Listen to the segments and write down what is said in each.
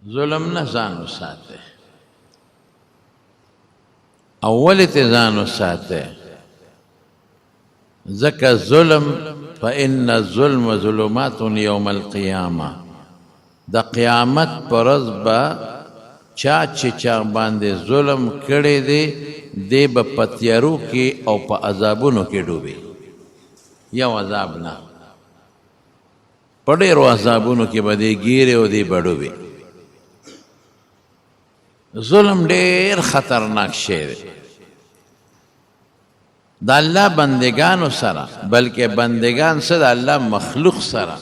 ظلم نه ځان وساته. اول ته ځان وساته، ځکه ظلم فإن الظلم ظلمات یوم القیامه، د قیامت پر ورځ به چا چې چا باندې ظلم کړی دی دی به په تیارو کې او په عذابونو کې ډوبي. یو عذاب نه، په ډېرو عذابونو کې به دی ګیرې او دی به ډوبي. ظلم ډېر خطرناک شی دی د الله بندگانو سره، بلکې بندگان سره د الله مخلوق سره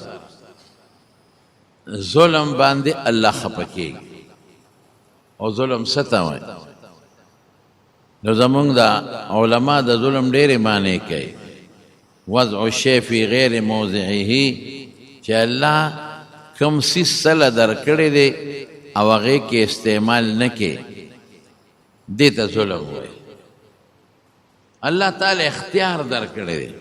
ظلم باندې الله خفه کېږي. او ظلم څه ته وایي؟ نو زمونږ د علما د ظلم ډېرې معنی کوي. وضع الشی فی غیر موضعه، چې الله کوم څیز سله درکړی دی او هغې کې استعمال نه کې، دې ته ظلم وایي. الله تعالی اختیار درکړی دی،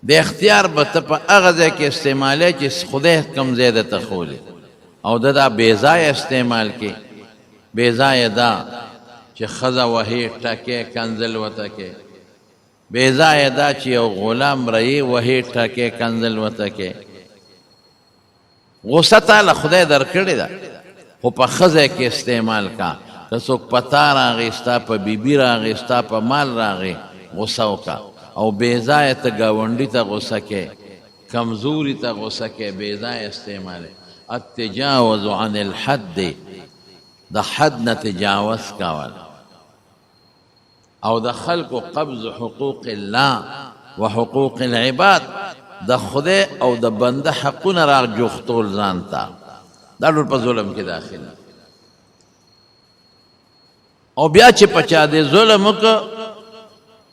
د اختیار به ته په هغه ځای کې استعمالی چې خدای کوم ځای درته ښولی، او د دا بې ځایه استعمال کې. بې ځایه دا چې ښځه وهي ټکې کنځل وته کې، بې ځایه دا چې یو غلام رهي وهي ټکې کنځل وته کې. غصه تعالی خدای درکړې ده، خو په ښه ځای کې استعمال کا. که څوک په تا راغی، ستا په بیبي راغی، ستا په مال راغی، غصه وکړه. او بې ځایه ته ګاونډي ته غصه کې، کمزوري ته غصه کې، بې ځایه استعمال. التجاوز عن الحد، د حد نه تجاوز کول، او د خلقو قبض حقوق الله و حقوق العباد، د خدای او د بنده حقونه را جوختول ځان ته، دا ټول په ظلم کې داخل. او بیا چې په چا دې ظلم وکړه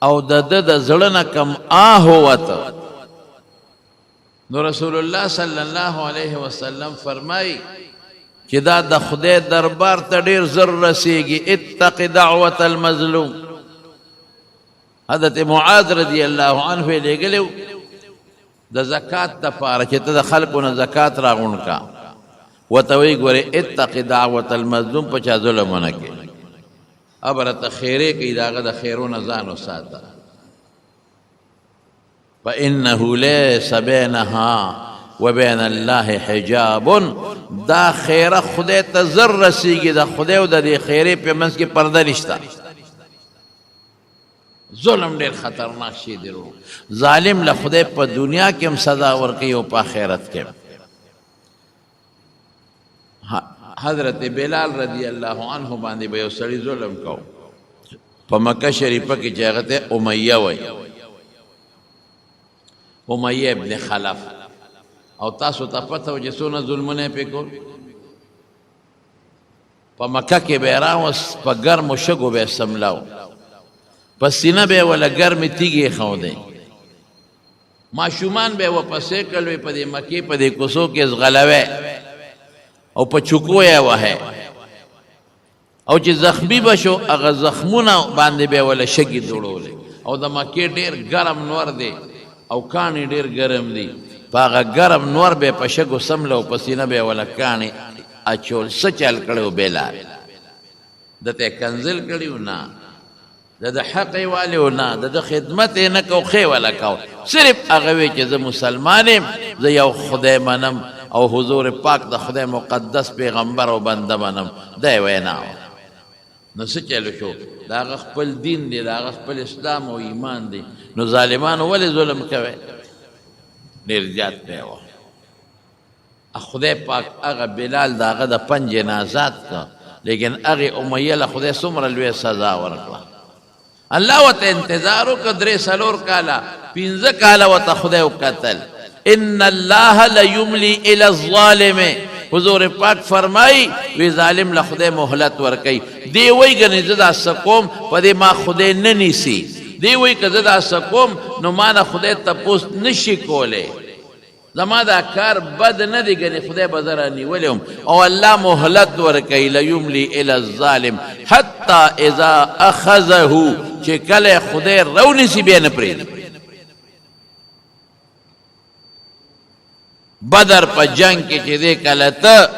او د ده د زړه نه کم آه ووته، نو رسول الله صلی الله علیه وسلم فرمایي چې دا د خدای دربار ته ډېر زر رسیږي. اتق دعوة المظلوم. حضرت معاذ رضی الله عنه یې لېږلی د زکات دپاره چې ته د خلکو نه زکات راغونډ کا، ورته وایي ګورې اتق دعوة المظلوم، په چا ظلم ونه کړې، ابره ته خیرې کوي، د هغه د خیرو نه ځان وساته. فإنه لیس بینها و بین الله حجاب، دا خیره خدای ته زر رسیږي، د خدای او د دې خیرې په منځ کې پرده نشته. ظلم ډېر خطرناک شی دی. ظالم له خدای په دنیا کې هم سزا ورکوي او په آخرت کې. حضرت بلال رضی الله عنه باندې به یو سړي ظلم کو په مکه شریفه کې، چې هغه ته امیه وایي، امیه ابن خلف. او تاسو ته پته وه چې څونه ظلمونه یې پې کول. په مکه کې به یې راوست، په ګرمو شګو به یې سملاو، په سینه به یې وله ګرمې تیږې ایښودی، ماشومان به یې ورپسې کړل، په دې مکې په دې کوڅو کې ځغلوی او په چوکو یې وهی، او چې زخمی به شو هغه زخمونه باندې به یې وله شګې دوړولې. او د مکې ډېر ګرم نور دی او کاڼي ډېر ګرم دي، په هغه ګرم نور به یې په شګو سمله او په سینه به یې وله کاڼي اچول. څه چل کړی و بلال؟ دته یې کنځل کړي و؟ نه. د حق یې والي و؟ نه. د خدمت یې نه کو، ښې وله کو. صرف هغه وی چې زه مسلمان یم، زه یو خدای منم او حضور پاک د خدای مقدس پیغمبر او بنده منم، دا یې وینا وه. نو څه چلو شو؟ د هغه خپل دین دی، د هغه خپل اسلام او ایمان دی. نو ظالمانو ولې ظلم کوئ؟ ډېر زیات پرې وه. خدای پاک هغه بلال د هغه د پنجې نه آزاد کړه، لیکن هغې امیه له خدای څومره لویه سزا ورکړه. الله ورته انتظار وکړه 3-4 کاله، 15 کاله ورته خدای وکتل. ان الله لیملی الی الظالم، حضور پاک فرمائی وی ظالم له خدای مهلت ورکوي. دی وایي ګنې زه دا څه کوم، په دې ما خدای نه نیسي. دی وایي که زه دا څه کوم نو ما نه خدای تپوس نشي کولی، زما دا کار بد نه دی، ګنې خدای به زه رانیولی وم. او الله مهلت ورکوي، لیملی الی الظالم حتی اذا اخذه، چې کله خدای رونیسي بیا نه پرېږدي. بدر په جنگ کې چې دې کله ته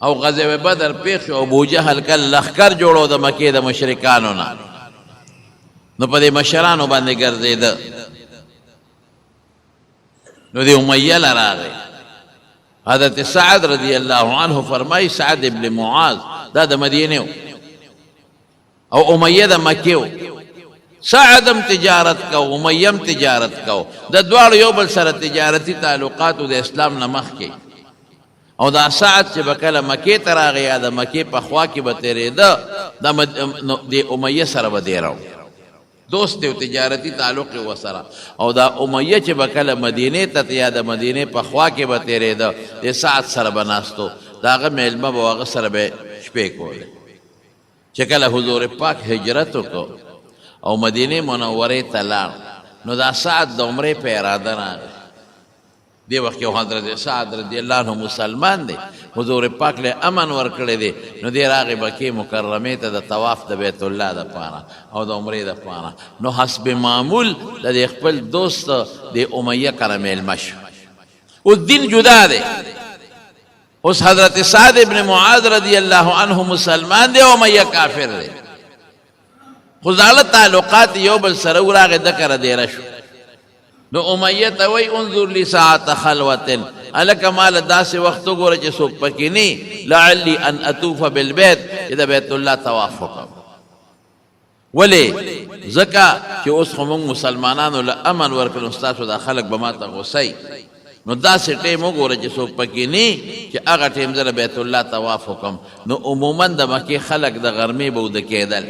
او غزوه بدر پیښ شو. ابو جهل کله لښکر جوړو د مکې د مشرکانو نه، نو په دې مشرانو باندې ګرځېده. نو دې امیه له راغی. حضرت سعد رضی الله عنه فرمایي سعد ابن معاذ دا د مدینې و او امیه د مکې و. سعدم تجارت کو، امیهم تجارت کو، د دواړو یو بل سره تجارتي تعلقاتو د اسلام نه مخکې. او دا سعد چې به کله مکې ته راغی یا د مکې په خوا کې به تېرېده، د امیه سره به دیره دوست دی او تجارتي تعلق یې ورسره. او دا امیه چې به کله مدینې ته یا د مدینې په خوا کې به تېرېده، د سعد سره به ناستو، د هغه میلمه به هغه سره به شپې کولې. چې کله حضور پاک هجرت وکړو او مدینه منورې ته لاړ، نو دا سعد د عمرې په اراده راغی. دې وخت کې حضرت سعد رضی الله عنه مسلمان دی، حضور پاک له امن ورکړی دی. نو دې راغی مکې مکرمې ته د طواف د بیت الله دپاره او د عمرې دپاره. نو حسب معمول د خپل دوست د امیه کره میلمه شو. اوس دین جدا دی. اوس حضرت سعد ابن معاذ رضی الله عنه مسلمان دی او امیه کافر دی. خو زاله تعلقات یو بل سره وراغې ده کره دیره شو. نو امیه ته وایي انظر لی ساعت خلوة، هلکه ماله داسې وخت وګوره چې څوک پکې نه، لعلی ان اطوف بالبیت، چې د بیت الله طواف وکړم. ولې؟ ځکه چې اوس خو موږ مسلمانانو له امن ورکړو، ستاسو دا خلک به ماته غوسئ. نو داسې ټیم وګوره چې څوک پکې نه، چې هغه ټیم زه د بیت الله طواف وکړم. نو عموما د مکې خلک د غرمې به وده کېدل،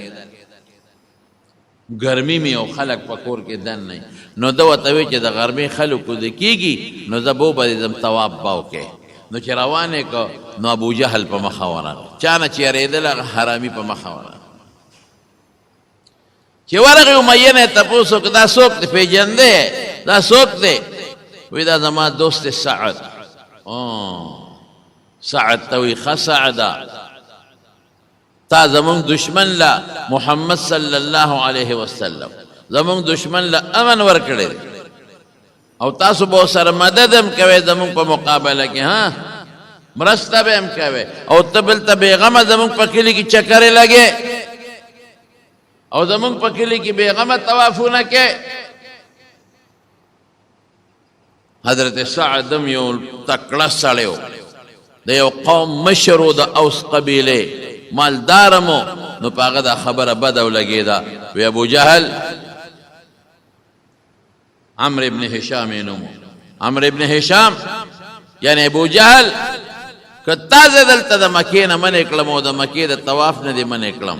ګرمي مې او خلک په کور کې دن نه. نو ده ورته وایي چې د غرمې خلک وده کېږي، نو زه به وبرېږم طواف به وکړې. نو چې روان یې کړ، نو ابو جهل په مخه ورغی. چا نه چې یارېدل هغه حرامي په مخه ورغی. چې ورغی امیه نه یې تپوس وکړ دا څوک دی؟ پېژندې؟ دا څوک دی؟ وی دا زما دوست سعد. سعد ته وی ښه سعده، تا زمون دشمن لا محمد صلی الله علیه وسلم زمون دشمن لا امن ورکړی او تاسو به سره مدد هم کوئ زمون په مقابله کې. ها مرسته به هم کوئ او ته بلته بېغمه زمون په کلي کې چکرې لګې او زمون په کلي کې بېغمه طوافونه کې. حضرت سعدم یو تکړه سړی و، د یو قوم مشر و د اوس قبیلې، مالدارمو. نو په هغه دا خبره بده ولګېده. وی ابو جهل، عمرو ابن هشام یې نوم و. عمرو ابن هشام یعنی ابو جهل، که تا زه دلته د مکې نه منې کړم او د مکې د طواف نه دې منې کړم،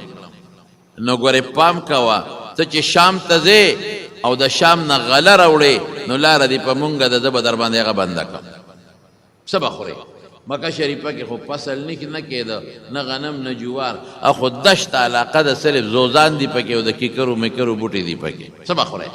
نو ګورې پام کوه، ته چې شام ته ځې او د شام نه غله راوړې، نو لاره دې په مونږه د ده به در باندې هغه بنده کړم. څه به خورې؟ مکه شریفه کې خو فصل نه کېده، نه غنم نه جوار، خو دشت علاقه د صرف زوزان دي پکې او د کیکرو میکرو بوټي دي پکې. څه به خورئ؟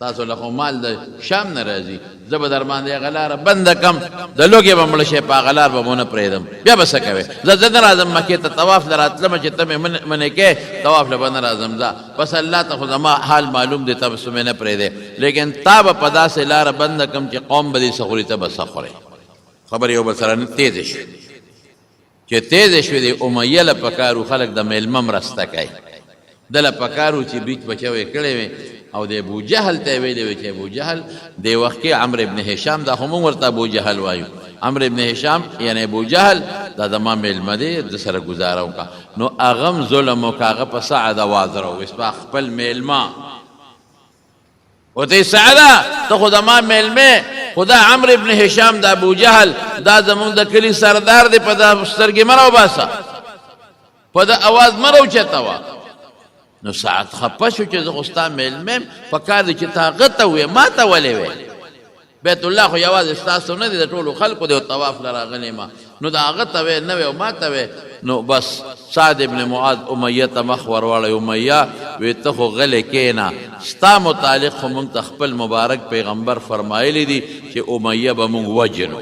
تاسو له خو مال د شام نه راځي، زه به در باندې هغه لاره بنده کړم، د لوږې به مړه شئ، په هغه لار به مونه پرېږدم. بیا به څه کوې؟ زه نه راځم مکې ته طواف له راتلمه چې ته مې منې کې طواف له به نه راځم. ځه بس الله ته خو زما حال معلوم دی، ته به مې نه پرېږدې، لیکن تا به په داسې لاره بنده کړم چې قوم به دې څه خوري، ته به څه خورې. خبر یو بل سره تیزې شوې. چې تیزې شوې د امیه له پکارو خلک د میلمه مرسته کوي. ده له پکارو چې بیچ بچوې کړې وې او د ابو جهل ته یې ویلې وې چې ابو جهل دې وخت کې عمرو ابن هشام، دا خو موږ ورته ابو جهل وایو، عمرو ابن هشام یعنی ابو جهل، دا زما میلمه دی، د سره ګزاره وکړه. نو هغه هم ظلم وکړه، هغه په سعد آواز راوویست، ستا خپل میلمه ورته سعده ته خو زما میلمه، خدا عمرو ابن هشام د ابو جهل دا زمونږ د کلي سردار دی، په دا سترګې مه راوباسه، په دا اواز مه راوچتوه. نو سعد خفه شو چې زه خو ستا میلمه یم، په کار دی چې تا هغه ته وویې، ما ته ولې ویې؟ بیت الله خو یوازې ستاسو نه دی، د ټولو خلکو دی او طواف له راغلی ما. نو د هغه ته ویې نه وی او ما ته ویې. نو بس سعد ابن معاذ امیه ته مخ ورواړی. امیه وی ته خو غلی کېنه، ستا متعلق خو موږ ته خپل مبارک پیغمبر فرمایلی دي چې امیه به موږ وجنو.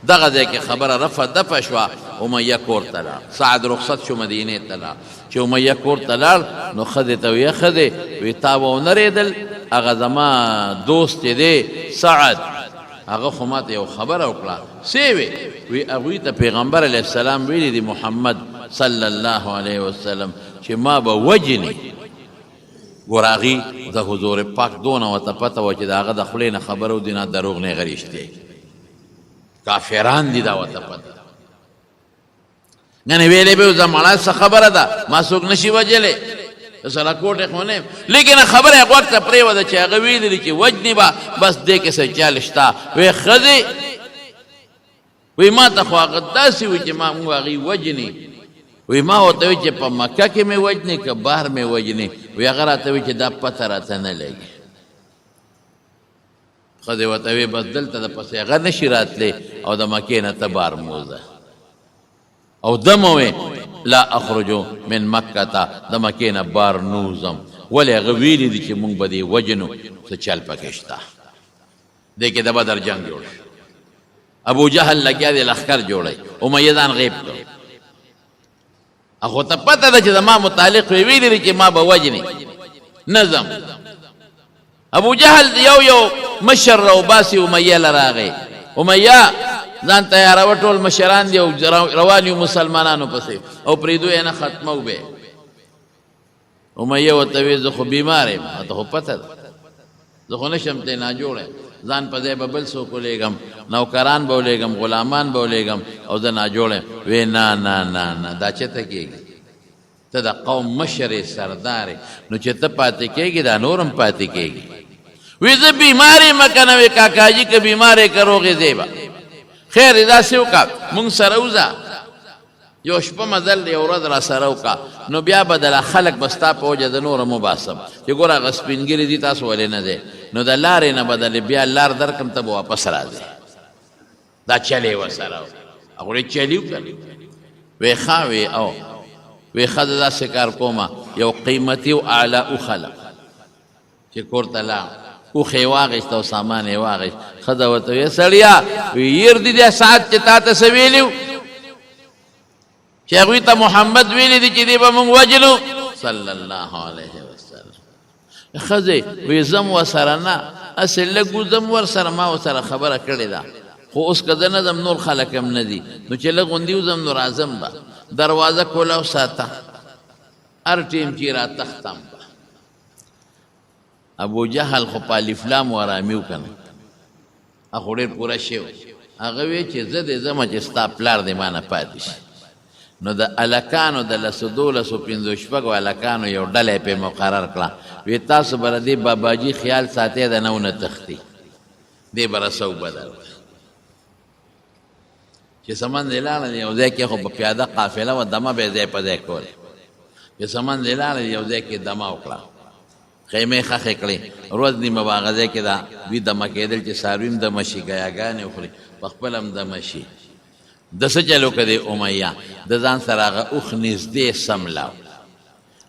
دغه ځای کې خبره رفع دفع شوه. امیه کور ته لاړ، سعد رخصت شو مدینې ته لاړ. چې امیه کور ته لاړ، نو ښځې ته ویې ښځې وی تا به ونه رېدل، هغه زما دوست چې دی سعد، هغه خو ماته یو خبره وکړه څه وی وی هغوی ته پیغمبر علیه السلام ویلي دي محمد صلی الله علیه وسلم چې ما به وجنې ګور هغې د حضور پاک دونه ورته پته وه چې د هغه د خولې نه خبره ودي نه دروغ نه هغه رښتیا کافران دي دا ورته پته یعنې ویلې به زه مړه څه خبره ده ما څوک نشي وجلی سره کوټې خو نه لیکن خبره یې غوږ ته پرېوته چې هغه ویلي دي چې وجنې به بس دې کې څه چل شته وی ښځې وی ما ته خو هغه داسې وي چې ما مونږ هغې وجنې وی ما ورته وی چې په مکه کې مې وجنې که بهر مې وجنې وی هغه راته وی چې دا پته راته نه لګي ښځې ورته وی بس دلته د پسې هغه نشي راتلی او د مکې نه ته بهر موزه او دم وی لا اخرجو من مکه ته د مکې نه بار نوزم ولې هغه ویلي دي چې مونږ به دې وجنو څه چل پکې شته دې کې د بدر جنګ جوړ شو ابو جهل لګیا دی لښکر جوړی امیه ځان غیب کړ خو ته پته ده چې زما متعلق وی ویلي دي چې ما به وجنې نظم ابو جهل یو مشر راوباسي امیه له راغی امیه ځان تیاروه ټول مشران دي او روان یو مسلمانانو پسې او پرېږدو یې نه ختمو به امیه ورته وی زه خو بیمار یم ته خو پته ده زه خو نشم تی ناجوړ یم ځان په ځای به بل څوک ولېږم نوکران به ولېږم غلامان به ولېږم او زه ناجوړ یم وی نه نه نه نه دا چېرته کېږي ته د قوم مشر یې سردار نو چې ته پاتې کېږي دا نور هم پاتې کېږي وی زه بیمار یم که نه وی کاکاجي که بیمار یې که روغ یې دی به خیر داسې وکړه مونږ سره وځه یو شپه مزل یو ورځ را سره وکړه نو بیا به دله خلک به ستا په وجه د نوره مباسم چې ګوره هغه سپینګري دي تاسو ولې نه دی نو د لارې نه به دلې بیا لار درکړم ته به واپس راځې دا چل یې ورسره هغوی چلي وکړه وی ښه وی او وی ښه داسې کار کومه یو قیمتي او اعلی اوښله چې کور ته لاړ اوښ یې واخېست او سامان یې واخېست ښځه ورته وی سړیا وی ير دي دې ساعت چې تا ته څه ویلي و چې هغوی ته محمد ویلي دي چې دې به مونږ وجلو صلی الله علیه وسلم ښځې وی زم ورسره نه هسې لږ وځم ورسره ما ورسره خبره کړې ده خو اوس که زه نه ځم نور خلک هم نه دي نو چې لږ غوندې وځم نو راځم به دروازه کولاو ساته هر ټیم چې را تختم به ابو جهل خو په الفلام ورامي وکنه هغه ډېر پوره شوی هغه وی چې زه دې ځمه چې ستا پلار دې ما نه پاتې شي نو د الکانو د لسو دولسو پنځو شپږو الکانو یو ډله یې پرې مقرر کړه وی تاسو به د دې باباجي خیال ساتئ د نه ونه تښتي دې به رسو بدل چې سمن دې لاړل یو ځای کې خو په پیاده قافله وه دمه به یې ځای په ځای کولې چې سمن دې لاړل یو ځای کې دمه وکړه خیمې خښې کړې ورځ نیمه به هغه ځای کې دا دوی دمه کېدل چې څاروي هم دمه شي ګیاګانې وخوري په خپل هم دمه شي د څه چل وکړې امیه د ځان سره هغه اوښ نږدې سملاو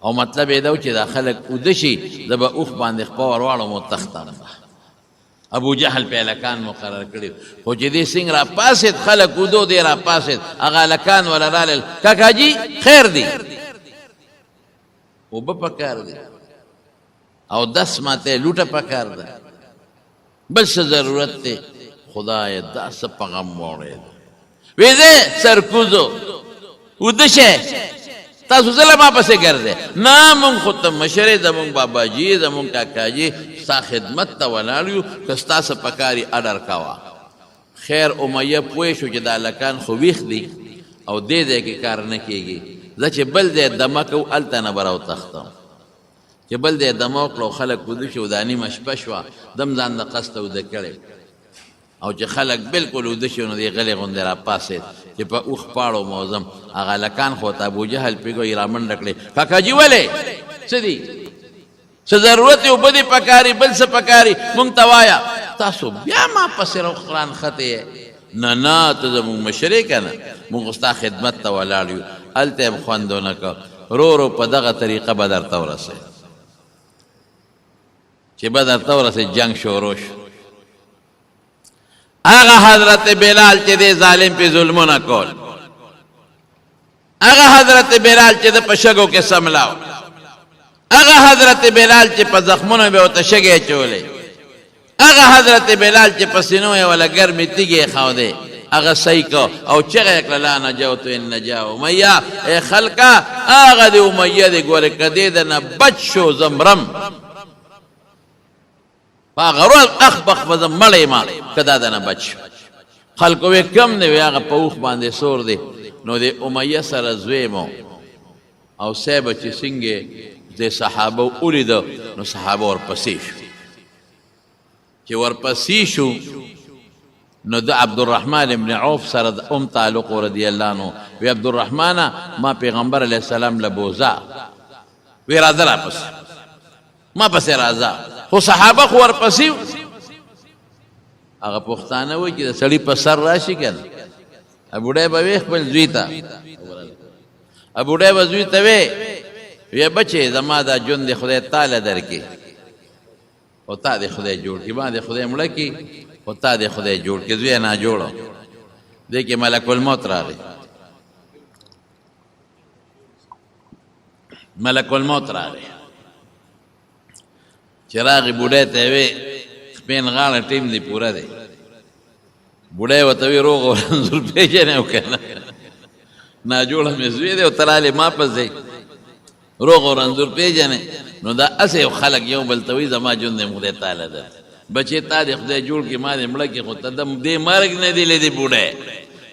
او مطلب یې دا و چې دا خلک اوده شي زه به اوښ باندې خپه ور واړم او تختم ابو جهل په هلکان مقرر کړي خو چې دې سنګ را پاسېد خلک اودو دې را پاسېد هغه هلکان وله رالل کاکاجي خیر دی اوبه پکار دی او دس ماته لوټه پکار ده بل څه ضرورت دی خدای دا څه په غم واړېد وی زه سرکوزو اوده شه تاسو زه له ما پسې ګرځئ نه مونږ خو ته مشر یې زمونږ باباجي زمونږ کاکاجي ستا خدمت ته ولاړ یو که ستا څه پکاري اډر کوه خیر امیه پوه شو چې دا هلکان خو ویښ دي او دې ځای کې کار نه کېږي زه چې بل ځای دمه کوو هلته نه به راوتښتم چې بل ځای دمه وکړه او خلک وده شو دا نیمه شپه شوه دم ځان د قصده وده کړی او چې خلک بالکل وده شو نو دې غلی غوندې را پاسېد چې په اوښ پاړو موزم هغه هلکان خو ته ابوجهل پېږو را منډه کړې کاکاجي ولې څه دي څه ضرورت یې اوبه دې پکاري بل څه پکاري مونږ ته وایه تاسو بیا ما پسې روخران خطې نه نه ته زمونږ مشر یې که نه مونږ ستا خدمت ته ولاړ یو هلته یې خوند ونه کړ رو په دغه طریقه به درته ورسېد چې به درته ورسېد جنګ شروع شو هغه حضرت بلال چې دې ظالم پې ظلمونه کول هغه حضرت بلال چې د په شګو کې سملاو هغه حضرت بلال چې په زخمونو به ورته شګې اچولې هغه حضرت بلال چې پسینو یې ولا ګرمې تیږې خاودې هغه صحیح کو او چغه کړه لا نجوت ان نجا امیہ ای خلقا هغه د امیہ د ګوره کدی د نه بچ شو زمرم فغرل اخبخ فزمړې ما کدا د نه بچ خلکو وې کم دی هغه په اوخ باندې سور دی نو د امیہ سره زویمو او سیبه چې څنګه د صحابه اولید نو صحابه ورپسې شو چې ورپسې شو نو د عبدالرحمن ابن عوف سره د تعلق رضی الله عنه وی عبدالرحمن ما پیغمبر علیه السلام لبوزا وی راځه راپس ما پسې راځه خو صحابه خو ورپسې هغه پښتانه وایي چې د سړي په سر راشي کنه ابوډای به وی خپل زوی ته ابوډای به زوی ته وی بچې زما دا ژوند خدای تعالی درکې او تا دې خدای جوړ کړي ما دې خدای مړه کړي او تا دې خدای جوړ کړي زوی نه جوړو دې کې ملک الموت راغی ملک الموت راغی چې راغی بوډۍ ته وی سپین غاړه ټیم دې پوره دی بوډۍ ورته وی روغ او رنځور پېژنې او که نه ناجوړه مې زوی دی او ته رالې ما پسې روغ او رنځور پېژنې نو دا اسې یو خلک یو بل ته وایي زما ژوند دی خدای تعالی ده بچې تا دې خدای جوړ کړي ما دې مړه کړي خو ته دې مرګ نه دی لیدې بوډۍ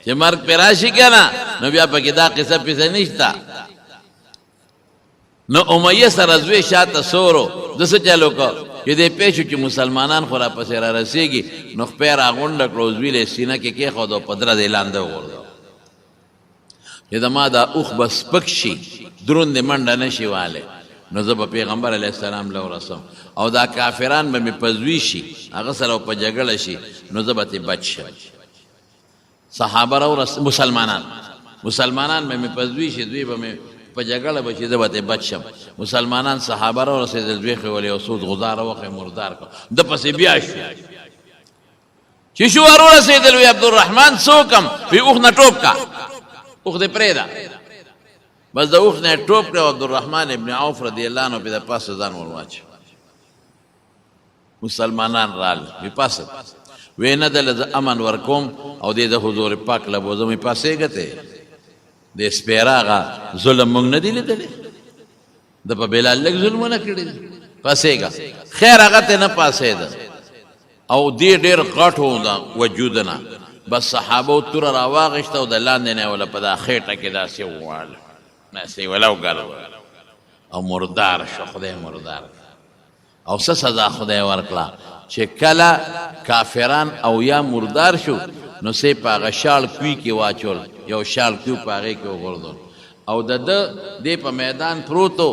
چې مرګ پې راشي که نه نو بیا پکې دا قصه پیسه نشته نو امیہ سره زوی شاته سورو د څه چلو کو چې دې پېښو چې مسلمانان خو راپسې را رسېږي نو خپې راغونډه کړو زوی له سینه کې کېښود او په دره دې لاندې وغورځو چې زما دا اوښ به سپک شي دروند منډه نه شي والی نو زه به پیغمبر علیه السلام له ورسم او دا کافران به مې په زوی شي هغه سره په جګړه شي نو زه به ترې بچ شم صحابه راورس مسلمانان به مې په زوی شي دوی به مې په جګړه به چې زه به ترې بچ شم مسلمانان صحابه راورسېدل دوی خو ولې یو څو غزاره وخې مردار کړ ده پسې بیا شو چې شو ورورسېدل وی عبدالرحمن څوکم وی اوښ نه ټوپ کا اوښ دې پرېږده بس د اوښ نه یې ټوپ کړی او عبدالرحمن ابن عوف رضی الله عنه پې د پاسه ځان ور واچو مسلمانان رال وی پاسه وی نه دله زه امن ورکوم او دې د حضور پاک له بوزم وی پاسېږه ته د سپېره هغه ظلم موږ نه دی لیدلی د په بلال لږ ظلمونه کړي دي پاسېږه خیر هغه ته نه پاسېده او دې ډېر غټ و د وجود نه بس صحابو توره راواغېسته او د لاندې نه یې وله په دا خېټه کې داسې وواله داسې یې وله وګرځول او مردار شو خدای مردار او څه سزا خدای ورکړه چې کله کافران او یا مردار شو نو سی په هغه شال کوی کې واچول یو شال کوی په هغې کې وغورځول او د ده دې په میدان پروتو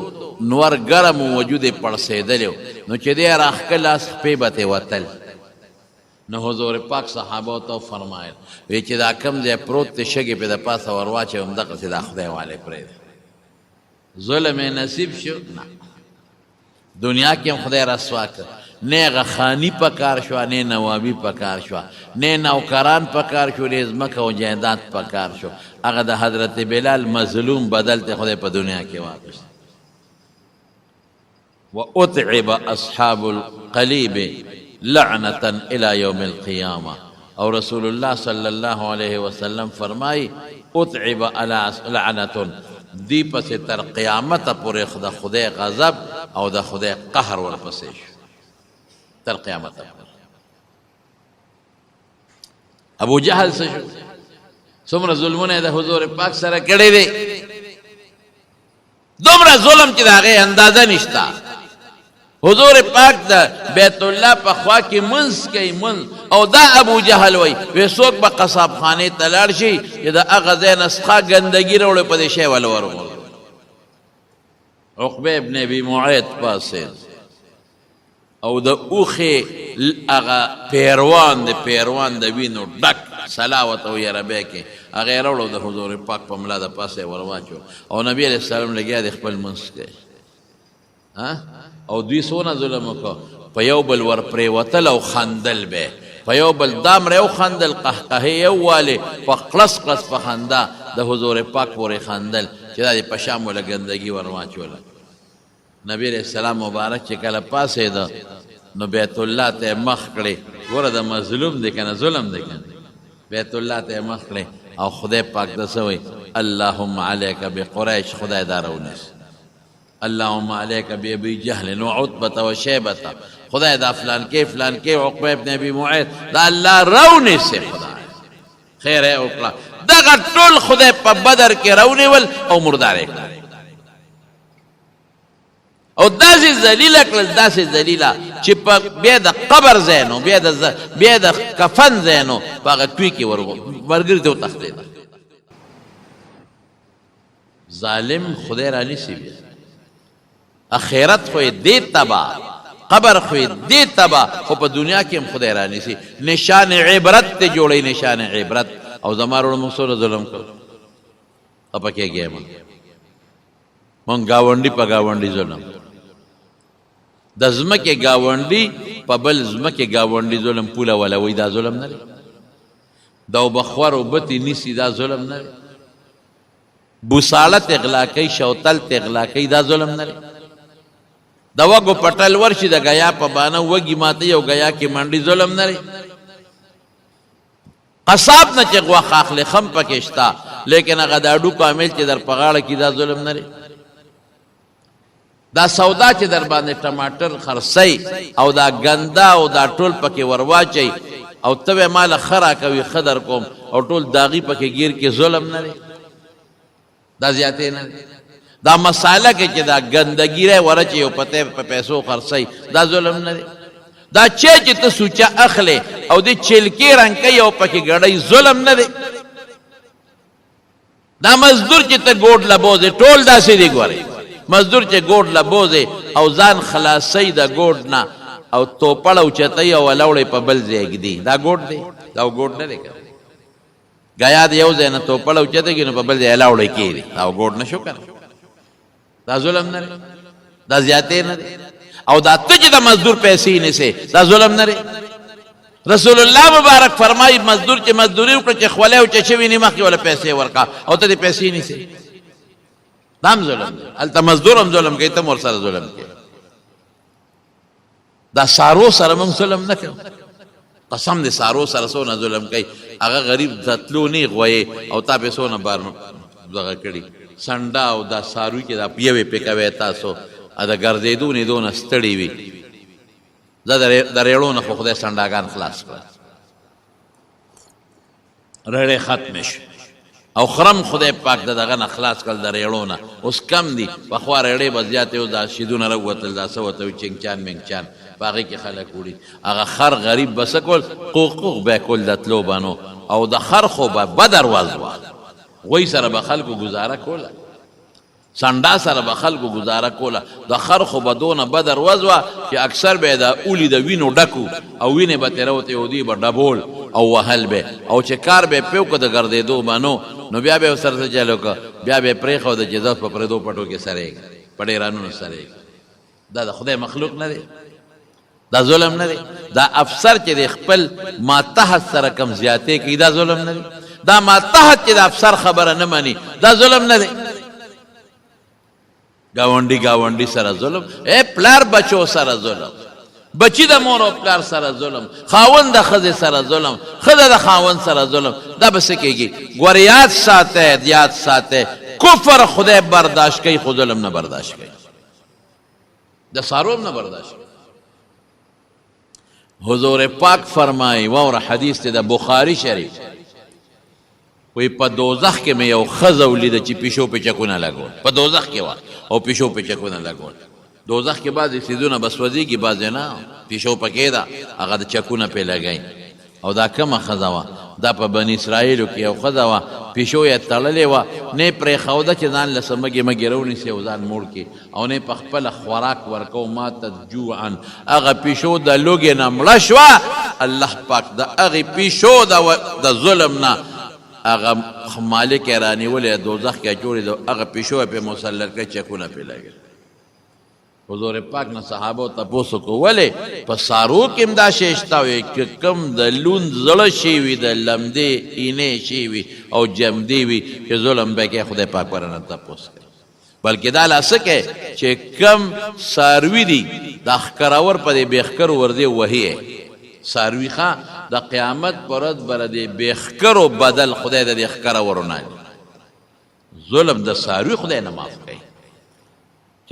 نور ګرم و وجود یې پړسېدلی و نو چې دی راښکل لاس خپې به ترې وتل نو حضور پاک صحابو ته فرمایل وی چې دا کم ځای پروت دی شګې پې د پاسه ور واچوي همدغسې دا خدای والی پرېږدي ظلم یې نصیب شو نه دنیا کې هم خدای رسوا کړ نه هغه خاني په کار شوه نه نوابي په کار شوه نه نوکران په کار شو نه ځمکه او جایداد په کار شو هغه د حضرت بلال مظلوم بدل ته خدای په دنیا کې واخیست وأتعب أصحاب القليب لعنة إلى يوم القيامة او رسول الله صلی الله علیه وسلم فرمائی اتعب لعنة دی پس تر قیامت پورې د خدای غضب او د خدای قهر ورپسې شو تر قیامت ابو جهل څه شو څومره ظلمونه د حضور پاک سره کړی دی دومره ظلم چې د هغې اندازه نشته حضور پاک د بیت الله په خوا کې منځ کوي منځ او دا ابو جهل وایي وی څوک به قصاب خانې ته لاړ شي چې د هغه ځای نه څخه ګندګي راوړي په دې شی وله ورغورځوي عقبه ابن ابي معیط پاسېد او د اوښې هغه پیروان د وینو ډک سلاوت او یربی کې هغه یې راوړو د حضور پاک په ملا د پاسه یې ور واچو او نبي علیه السلام لګیا د خپل منځ کوي او دوی څونه ظلم وکړو په یو بل ور پرېوتل او خندل به په یو بل دامره یو خندل قهقهې یو والې په قلس قلس په خندا د حضور پاک پورې خندل چې دا د په شام وله ګندګي ور واچوله نبی علیه السلام مبارک چې کله پاسېده نو بیت الله ته مخ کړې ګوره د مظلوم دی که نه ظلم دی که بیت الله ته مخ کړې او خدای پاک د څه وایي اللهم علیک بقریش خدای دا راونیسي اللهم علیک بابي جهل وعتبة وشیبة خدای دا فلان کې فلان کې عقبه ابن ابي معيط دا الله راونیسي خدای خیر یې وکړه دغه ټول خدای په بدر کې راونیول او مردار یې کړل او داسې ذلیله کړل داسې ذلیله چې په بیا د قبر ځای نو بیا د کفن ځای نو په هغه توی کې ورګرځي وتښتېده ظالم خدای رانیسي بیا اخرت خو یې دې تبا قبر خو یې دې تبا خو په دنیا کې هم خدای رانیسي نشان عبرت ته جوړوي نشان عبرت او زما وروڼو موږ څومره ظلم کوو خفه کېږئ مه مونږ ګاونډي په ګاونډي ظلم د ځمکې ګاونډي په بل ځمکې ګاونډي ظلم پوله ولوي دا ظلم نه دی د اوبخور اوبه نیسي دا ظلم نه دی بوساړه تغلا کوي شوتل تغلا کوي دا ظلم نه دی د وږو پټل ورشي د ګیا په بانه وږي ماتوي او ګیا کې منډي ظلم نه دی قصاب نه چې غوښه اخلي خم پکې شته لیکن هغه د اډو کامل چې در په غاړه کې دا ظلم نه دی دا سودا چې در باندې ټماټر خرڅی او دا ګنده او دا ټول پکې ورواچي او ته مال خرا کوي خدر کوم او ټول داغي پکې گیر کې ظلم نه دی دا زیاتې نه دی دا مساله کې چې دا ګندګي ری ورچي او پته په پیسو خرڅی دا ظلم نه دی دا چې ته سوچا اخلي او د چلکی رنگ کوي او پکې ګړی ظلم نه دی دا مزدور چې ته ګوډ لبوزه ټول داسې دی ګوري مزدور چې ګوډ لبوزه او ځان خلاصي د ګوډ نه او توپړ او چتای او لوړې په بل ځای دی دا ګوډ دی دا ګوډ نه دی غیا د یو ځای نه توپړ او چتای نو په بل ځای لوړې کېږي دا ګوډ نشو کړ دا ظلم نه دا زیاتې نه او دا ته چې د مزدور پیسې نیسې دا ظلم نه رسول الله مبارک فرمایي مزدور چې مزدوري وکړه چې خوله او چچوي نه مخکې ولا پیسې ورکا او ته دې پیسې نیسې دام ظلم الته مزدور هم ظلم کوي ته مور سره ظلم کوي دا سارو سره موږ ظلم نه کوو قسم دې سارو سره څونه ظلم کوي هغه غریب دتلو نه غوي او تا په څونه بار دغه کړي سنډا او دا ساروي کې دا پیوي پکوي تاسو ا د ګرځېدو نه دون ستړي وي زه درېړو نه خو خدای سنډاګان خلاص کړ رړې ختم شي او خرم خدای پاک دغه نه خلاص کړ درېړو نه اوس کم دي په خوا رړې بزیاتې او دا شیدونه راوتل دا سوته چنګچان منګچان باغې کې خلک وړي هغه خر غریب بس کول قوق به کول دتلو بانو او د خر خو به بدر وازوا وای سره به خلکو گزاره کوله سنډا سره به خلکو گزاره کوله د خر خو به دونه بدر وزوه چې اکثر به د اولی د وینو ډکو او وینې به ترې وتې او دوی به ډبول او وهل به او چې کار به یې پې وکړه د ګرځېدو بانو نو بیا به یې ورسره څه چل وکړه بیا به یې پرېښوده چې زه په پردو پټو کې سرېږي په ډېرانونو سرېږي دا د خدای مخلوق نه دی دا ظلم نه دی دا افسر چې د خپل ماتحت سره کم زیاتې کوي دا ظلم نه دی دا ماتحت چې د افسر خبره نه مني دا ظلم نه دی گاونډي گاونډي سره ظلم اے پلار بچو سره ظلم بچی د مور او پلار سره ظلم خاوند د ښځې سره ظلم ښځه د خاوند سره ظلم دا به څه کېږي ګور یاد ساته یاد ساته کفر خدای برداشت کوي خو ظلم نه برداشت کوي د سارو نه برداشت کوي حضور پاک فرمایي واوره حدیث دی د بخاری شریف وی په دوزخ کې مې یو ښځه ولیده چې پیشو په چکونه لګول په دوزخ کې وه او پیشو په چکونه لګول دوزخ کې بعضې څیزونه به سوځېږي بعضې نه پیشو پکې ده هغه د چکونه پې لګئ او دا کومه ښځه وه دا په بني اسرائیلو کې یو ښځه وه پیشو یې تړلې وه نه یې پرېښوده چې ځان له څه مږې مږې راونیسي او ځان موړ کړي او نه یې په خپله خوراک ورکو ماتت جوعا هغه پیشو د لوږې نه مړه شوه الله پاک د هغې پیشو د ظلم نه هغه مالک یې رانیولې دوزخ کې اچولې هغه پیشو یې پې مسلط کړی چکونه پې لګېدل حضور پاک نه صحابو تپوس کو ولې په سارو کې هم دا شی شته وي چې کوم د لوند زړه شی وي د لمدې اینې شی وي او جمدې وي چې ظلم به کې خدای پاک ورنه تپوس کوي بلکې دا لاسه کې چې کم ساروي دي دا ښکراور په دې بېښکرو ورځې وهي ساروي ښه د قیامت پر ورځ به د بېښکرو بدل خدای د دې ښکراورو نه ظلم د ساروي خدای نه معاف کوي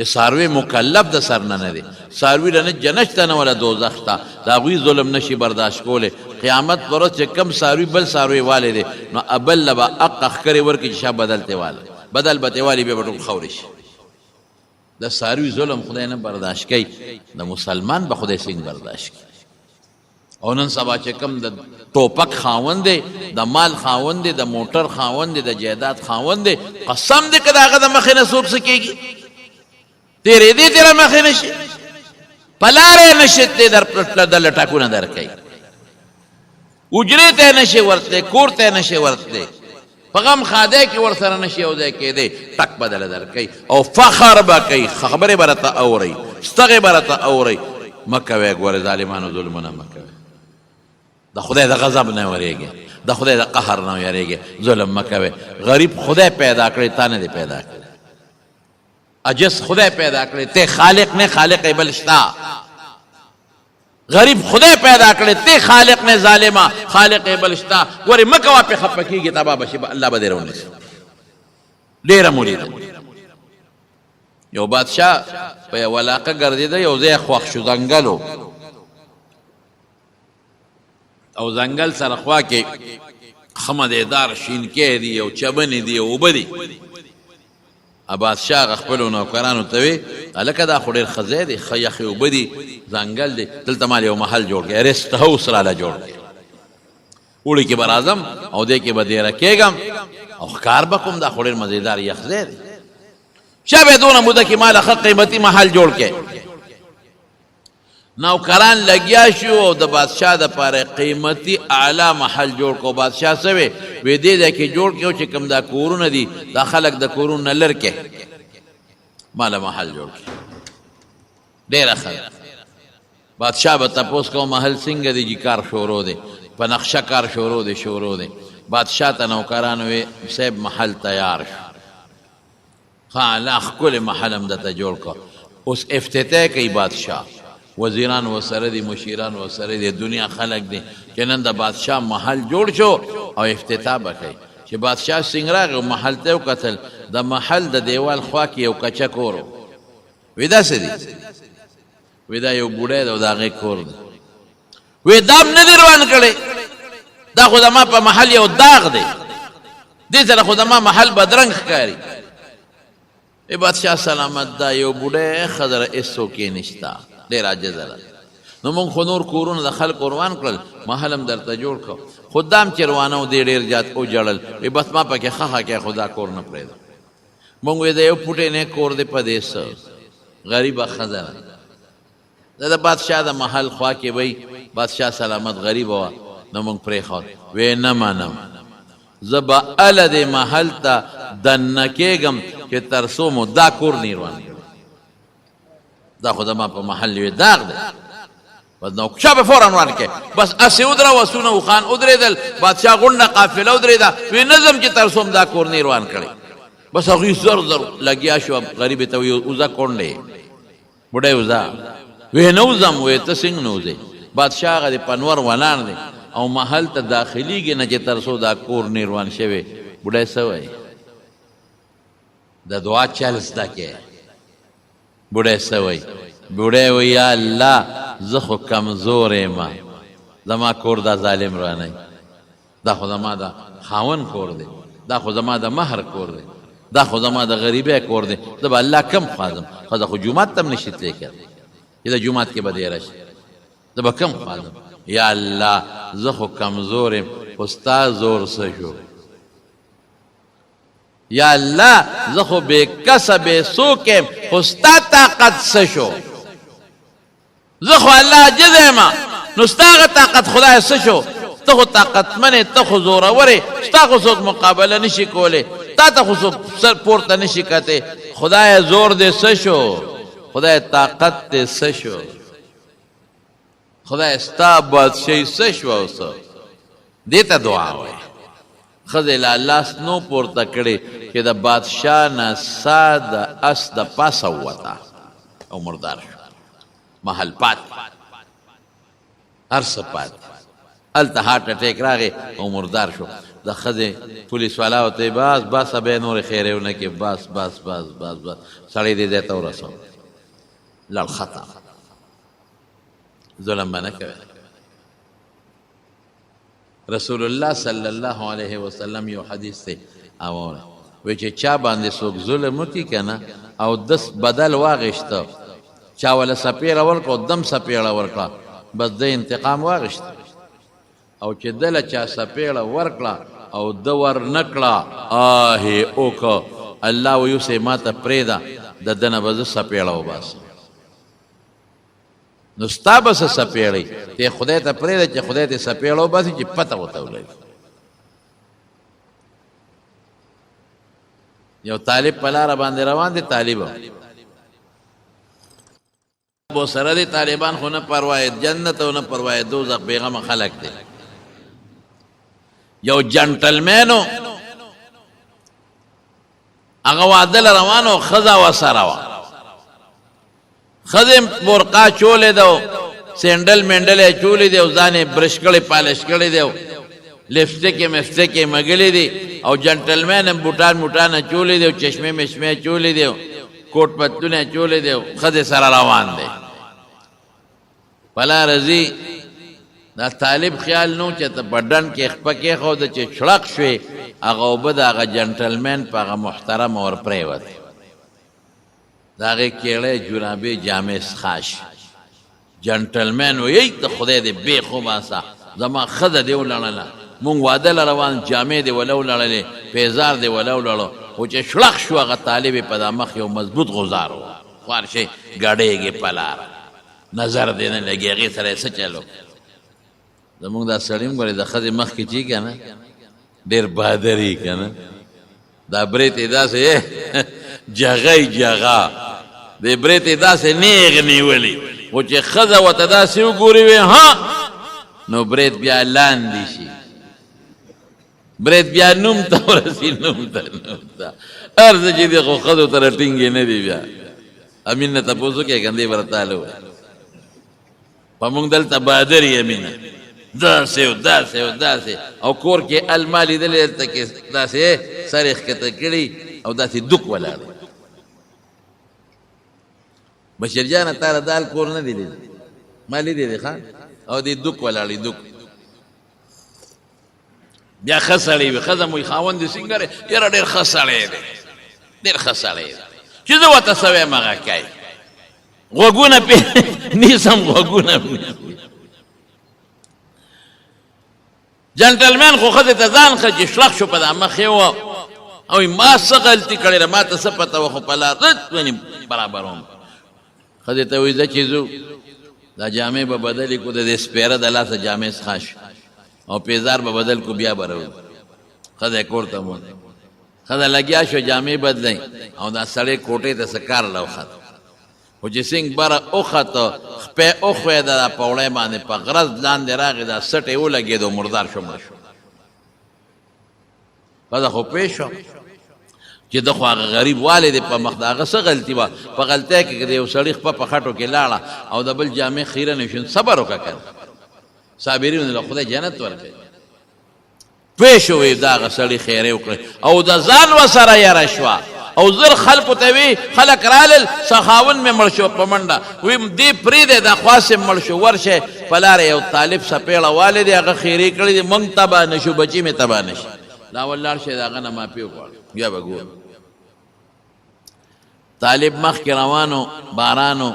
چې ساروی مکلف د سر نه دی ساروی نه جنت ته نه ولا دوزخ ته د هغوی ظلم نشي برداشت کولی قیامت پر ورځ چې کم ساروی بل ساروی والی دی نو ابل له به حق ښکرې ورکړي چې شا بدل ته والی بدل به ته والی بیا به ټول خورې شي د ساروی ظلم خدای نه برداشت کوي د مسلمان به خدای څنګه برداشت کوي او نن سبا چې کم د ټوپک خاوند دی د مال خاوند دی د موټر خاوند دی د جایداد خاوند دی قسم دی که د هغه د مخې نه څوک څه کېږي تیرې دې تیره مخې نه شي په لارې نه شي تی د لټکونه در کوي اجرې ته نه شي ورتلی کور ته نه شي ورتلی په غم خادی کې ورسره نه شي یو ځای کېدی ټک بدله در کوي او فخر به کوي خبرې به راته اورئ ستغې به راته اورئ مه کوئ ګورې ظالمانو ظلمونه مه کوئ د خدای د غضب نه وریږي د خدای د قهر نه ویریږي ظلم مه کوئ غریب خدای پیدا کړی تا نه دی پیدا کړی عجز خدای پیدا کړی ته خالق نه خالق بل شتا غریب خدای پیدا کړی ته خالق نه ظالما خالق بل شتا ګورې مه کوه پې خفه کېږي تباه به شي الله به دې راونیسي ډېره مولیده یو بادشاه په یو علاقه ګرځېده یو ځای خوښ شو ځنګل او ځنګل سره خوا کې ښه مدیدار شینکۍ دي او چمنې دي او اوبه دي بادشاه خپلو نوکرانو ته وی هلکه دا خو ډېر ښه ځای دی ښه یخې اوبه دي ځنګل دی دلته مال یو محل جوړ کړی ریسټ هاوس راله جوړ کړی اوړي کې به راځم او دې کې به دیره کېږم او ښکار به کوم دا خو ډېر مزېدار یخ ځای دی شه به دونه موده کې ماله ښه قیمتي محل جوړ کړی نوکران لګیا شو او د بادشاه دپاره قیمتي اعلی محل جوړ کړو بادشاه څه وی وی دې ځای کې جوړ کړو چې کوم دا کورونه دي دا خلک د کورونو نه لر کې ماله محل جوړ کړي ډېره ښه بادشاه به تپوس کوو محل څنګه دی جي کار شروع دی په نقشه کار شروع دی بادشاه ته نوکران وی صاحب محل تیار شو ښه لا ښکلی محل هم درته جوړ کړو اوس افتتاح کوي بادشاه وزیران ورسره دي مشیران ورسره دي دنیا خلق دي چې نن د بادشاه محل جوړ شو او افتتاح به کوي چې بادشاه څنګه راغی محل ته وکتل د محل د دیوال خوا کې یو کچه کور وی داسې دي وی دا یو بوډی دی او د هغې کور دی وی دا هم نه دي روان کړی دا خو زما په محل یو داغ دی دې سره خو زما محل بدرنګ ښکاري ای بادشاه سلامت دا یو بوډی ښځه هېڅوک یې نشته ډېر عاجزه ده نو مونږ خو نور کورونه د خلکو روان کړل محل هم درته جوړ کړو خو دا هم چې روانه و دې ډېر زیات وجړل وی بس ما پکې ښه کې خو دا کور نه پرېږده مونږ وی د یو پوټی نه کور دی په دې څه غریبه ښځه ده دا د بادشاه د محل خوا کې وی بادشاه سلامت غریبه وه نو مونږ پرېښود وی نه منم زه به اله دې محل ته دننه کېږم چې تر څو مو دا کور نیروان دا خو زما په محل یو داغ دی بس نوکشه به فورا روان کې بس اسې ودره وسونه وخان ودرېدل بادشاه غونډه قافله ودرېده وی نظم چې تر څو دا کور نه روان کړی بس هغوی زر زر لګیا شو غریبې ته وی وځه کونډې بوډۍ وځه وی نه وځم وی ته څنګه نه وځې بادشاه هغه د پنور ولاړ دی او محل ته داخلېږي نه چې تر څو دا کور نه روان شوی بوډۍ څه وایي د دعا چل زده کې بوډۍ څه وایي بوډۍ وایي یا الله زه خو کمزور یم زما کور دا ظالم رانی دا خو زما د خاون کور دی دا خو زما د مهر کور دی دا خو زما د غریبۍ کور دی زه به الله کم خواځم ښځه خو جومات ته هم نشي تلی کړی چې د جومات کې به دې راشي زه به کم خواځم یا الله زه خو کمزور یم خو ستا زور څه شو یا الله زه خو بې کسه بې څوک یم خو ستا طاقت څه شو زه خو الله عاجز یم نو ستا هغه طاقت خدای څه شو ته خو طاقتمن یې ته خو زورور یې ستا خو څوک مقابله نشي کولی تا ته خو څوک سر پورته نشي کتی خدای زور دې څه شو خدای طاقت دې څه شو خدای ستا بادشاهي څه شوه اوس دې ته دعا وایي ښځې لا لاس نو پورته کړی چې د بادشاه نه سا د اس د پاسه ووته او مردار شو. محل پاتې هر څه پاتې هلته هارټ اټیک راغی او مردار شو. د ښځې پولیس والا ورته بس بس به یې نورې خیرې ونه کړې بس بس بس بس بس سړی دې ځای ته ورسو لړ ختم. ظلم به نه کوي. رسول الله صلی الله علیه وسلم یو حدیث دی اوره وی چې چا باندې څوک ظلم وکړي که نه او دس بدل واغېسته چا وله سپېړه ورکړه دم سپېړه ورکړه بس د انتقام واغېسته او چې دله چا سپېړه ورکړه او ده ورنه کړه آهې وکړه الله ویوسې ما ته پرېږده د ده نه به زه سپېړه وباسم. نو ستا به څه سپېړئ ته خدای ته پرېږده چې خدای ته سپېړه وباسي چې پته ورته ولګي. یو طالب په لاره باندې روان دی طالب بو سره دی طالبان خو نه پروا جنت او نه پروا دوزخ بیغمه خلق دی. یو جنټلمینو هغه واده له روانو ښځه ورسره وه ښځې برقا چولې ده او سینډل منډل یې چولې دی او ځان یې برش کړی پالش کړی دی او لپسټک یې مفسټک یې مږلې دی او جنټلمین هم بوټان موټان چولې دی او چشمې مشمې چولې دی او کوټ پتلون یې چولې دی او ښځې سره روان دی. په لاره ځي دا طالب خیال نو چې ته په ډنډ کې خپه کېښوده چې چړق شوې هغه اوبه د هغه جنټلمین په هغه محترم ور پرېوتې د هغې کېړی جرابې جامې څښاش. جنټلمین ویی د خدای دې بې خوباسه زما ښځه دې ولړله مونږ واده له روان جامې دې وله ولړلې پیزار دې وله ولړو خو چې شړق شو هغه طالب یې په دا مخ یو مضبوط غزار و خوار شي ګډېږي په لاره نظر دې نه لګي هغې سره یې څه چلو. زمونږ دا سړي هم ګورې د ښځې مخ کې چي که نه ډېر بهادر یي که نه دا برېت یې داسې جغی جغا د برېت یې داسې نیغ نیولي خو چې ښځه ورته داسې وګوري وی ها نو برېت بیا لاندې شي برېت بیا نوم ته ورسي نوم ته هر څه چې دي خو ښځو ته ټینګې نه دي بیا امین نه تپوس وکړې که نه دی ورتاله وی په مونږ دلته بهادر یې امینه داسې او داسې او داسې او کور کې الما لیدلې دلته کې داسې سر یې ښکته کړي او داسې دوک ولاړ بشیر جانه تا له دال کور نه دی لیدلی ما لیدلی دی ښه او دې دوک ولاړې دوک بیا ښه سړی وي ښځه مو خاوند دې څنګه دی یاره ډېر ښه سړی دی ډېر ښه سړی دی چې زه ورته څه وایم هغه کوي غوږونه پې نیسم غوږونه جنټلمین خو ښځې ته ځان ښه چې شلق شو په دا مخ یې و او ما څه غلطي کړې ده ما ته څه پته وه خو په لار ونې برابروم ښځې ته وایي زه چې ځو دا جامې به بدلې کړو د دې سپېره د لاسه جامې څخه شو او پیزار به بدل کړو بیا به راوځو ښځه کور ته مو ښځه لګیا شو جامې بدلئ او دا سړی کوټې ته څه کار له وخته خو چې څنګ بره وخته خپې وښوېده دا پوړی باندې په غرض لاندې راغې دا سټ یې ولګېد او مردار شو مړ شو ښځه خو پوه شوه چې ده خو هغه غریب والی دی په مخ د هغه څه غلطي وه په غلطۍ کې د یو سړي خپه په خټو کې لاړه او د بل جامې خیره نه شو صبر وکړه که صابرینو له خدای جنت ورکوي پوه شوې د هغه سړي خیرې وکړې او د ځان ورسره یره شوه او زر خلکو ته وی خلک رالل سخاون مې مړ شو په منډه وی دې پرېږدی دا خواص مړ شو ورشه په لاره یو طالب سپېړه والی دی هغه خیرې کړې دي موږ تباه نه شو بچي مې تباه نه شي لا ولاړ شي د هغه نه معافي وغواړه بیا به ګورو طالب مخکې روانو بارانو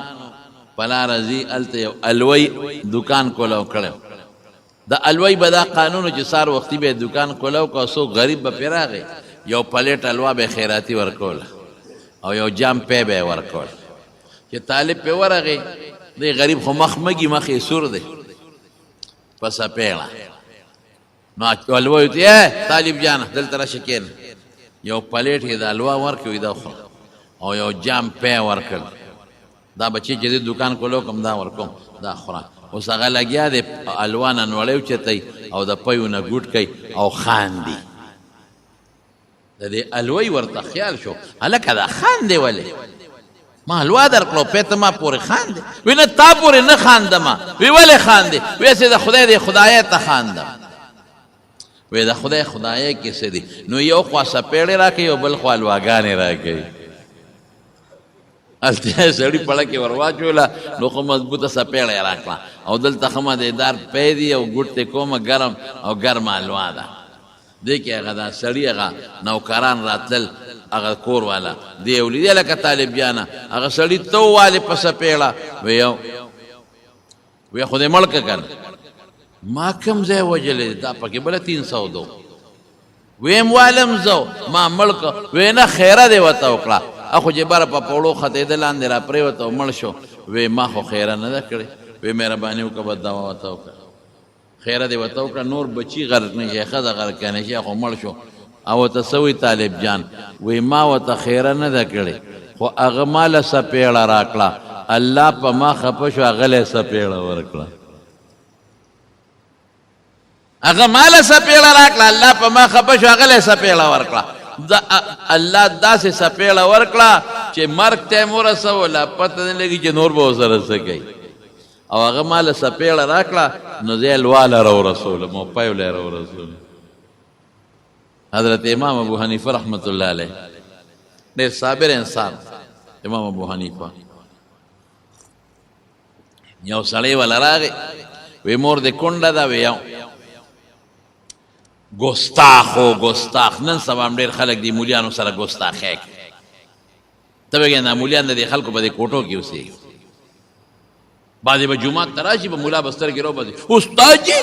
په لاره ځي هلته یو الوی دوکان کولو کړی د الوی به دا قانون چې سار وختي به یې دوکان کولو که څوک غریب به پرې راغی یو پلیټ الوا به خیراتي ورکول او یو جام پی به یې ورکول چې طالب پې ورغی دی غریب خو مخ مږي مخ یې سور دی په سپېړه نو الوی ته طالب جانه دلته راشه کښېنه یو پلیټ یې د الوا ورکړ دا خوره او یو جام پی ورکړ دا بچی چې د دوکان کولو کوم دا ورکوم دا خوره اوس هغه لګیا دی الوا نه نوړی اوچتوي او د پیو نه ګوټ کوي او خاندي د دې الوی ورته خیال شو هلکه دا خاندې ولې ما حلوا درکړو پیته ما پورې خاندې وی نه تا پورې نه خاندمه وی ولې خاندې وی چې د خدای د خدایه ته خاندم وی د خدای خدایه کې څه دي نو یو خوا سپېړې راکوي او بل خوا الواګانې راکوي هلته سړي پړه کې ور واچوله نو خو مضبوطه سپېړه یې راکړه او دلته ښه مدیدار پی دي او ګوټ ته کومه ګرم او ګرمه حلوا ده دې کې هغه دا سړي هغه نوکران راتلل هغه کور والا دی ولیدې لکه طالبیانه هغه سړي ته ووالې په سپېړه وی خو دې مړ که که ما کوم ځای وجلې دا پکې بله 300 دو ویم والم زو ما مړ که وی نه خیره دې ورته وکړه اخو چې بره په پوړو ختېده لاندې را پرېوته او مړ شو وی ما خو خیره نه ده کړې وی مهرباني وکړه بد دوا ورته وکړه خیره دې ورته وکړه نور بچي غرق نه شي ښځه غرق نه شي خو مړ شو او ورته څه وی طالب جان وی ما ورته خیره نه ده کړې خو هغه ماله سپېړه راکړه الله په ما خفه شو هغه له سپېړه ورکړه هغه ماله سپېړه راکړه الله په ما خفه شو هغه له سپېړه ورکړه الله داسې سپېړه ورکړه چې مرګ ته مو رسوله پته نه لګي چې نور به ورسره څه کوي او هغه ماله سپېړه راکړه نو زه یې لواله راورسوله موپایو له یې راورسوله حضرت امام ابو حنیفه رحمت الله علیه ډېر صابر انسان امام ابو حنیفه یو سړی وله راغی وی مور دې کونډه ده وی یو ګستاخ نن سبا هم ډېر خلک دي مولیانو سره ګستاخی کوي ته به ګورې دا مولیان د دې خلکو په دې کوټو کې اوسېږي بعضې به جومات ته راشي په ملا به سترګې راوباسي استاد جي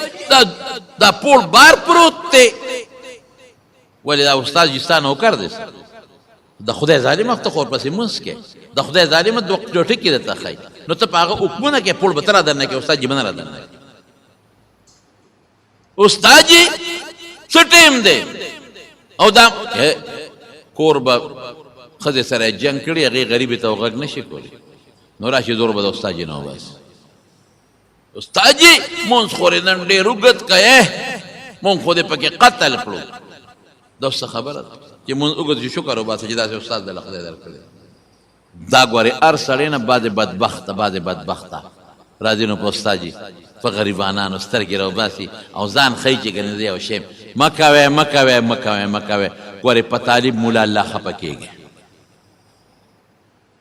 دا پوړ بار پروت دی ولې دا استاد جي ستا نوکر دی د خدای ظالمه ته خو ورپسې مونځ کې د خدای ظالمه دوه ټوټې کې درته ښایي نو ته په هغه حکمونه کې پوړ به ته را درنه کې استاد جي به نه را درنه استاد جي څه ټیم دی او دا کور به ښځې سره جنګ کړي هغې غریبې ته غږ نه شي کولی نو راشي زور به د استاد جي نه وباسي استاد جي مونځ خورې نن ډېر اوږد کوې مونږ خو دې پکې قتل کړو دا اوس څه خبره ده چې مونځ اوږد شي شکر وباسه چې داسې استاد دله خدای درکړی دا ګورې هر سړی نه بعضې بدبخته راځي نو په استاد جي په غریبانانو سترګې راوباسي او ځان ښیي چې ګنې زه یو شی مه کوئ ګورې په طالب مولا الله خفه کېږي